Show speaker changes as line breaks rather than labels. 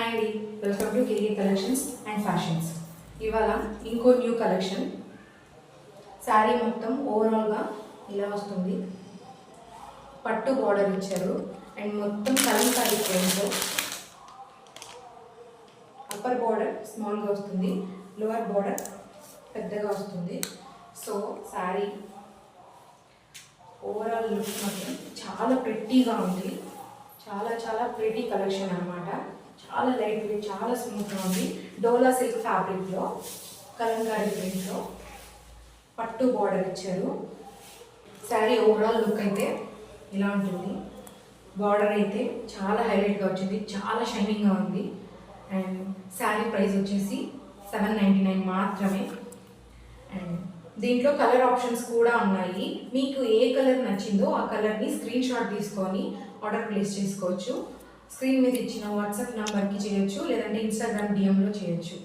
Hi అండి, welcome to KK collections and fashions. ఇవాళ ఇంకో న్యూ కలెక్షన్. శారీ మొత్తం ఓవరాల్గా ఇలా వస్తుంది. పట్టు బార్డర్ ఇచ్చారు అండ్ మొత్తం కలంకారీ ప్రింట్తో. అప్పర్ బార్డర్ స్మాల్గా వస్తుంది, లోవర్ బార్డర్ పెద్దగా వస్తుంది. సో శారీ ఓవరాల్ లుక్ మాత్రం చాలా ప్రెట్టీగా ఉంది. చాలా ప్రెటీ కలెక్షన్ అనమాట. చాలా లైట్ వెయిట్, చాలా స్మూత్గా ఉంది. డోలా సిల్క్ ఫ్యాబ్రిక్లో కలంకారీ ప్రింట్లో పట్టు బార్డర్ ఇచ్చారు. శారీ ఓవరాల్ లుక్ అయితే ఇలా ఉంటుంది. బార్డర్ అయితే చాలా హైలైట్గా వచ్చింది, చాలా షైనింగ్గా ఉంది. అండ్ శారీ ప్రైస్ వచ్చేసి $799 మాత్రమే. అండ్ దీంట్లో కలర్ ఆప్షన్స్ కూడా ఉన్నాయి. మీకు ఏ కలర్ నచ్చిందో ఆ కలర్ని స్క్రీన్ షాట్ తీసుకొని ఆర్డర్ ప్లేస్ చేసుకోవచ్చు. స్క్రీన్ మీద ఇచ్చిన వాట్సాప్ నెంబర్కి చేయొచ్చు, లేదంటే ఇన్స్టాగ్రామ్ డిఎంలో చేయొచ్చు.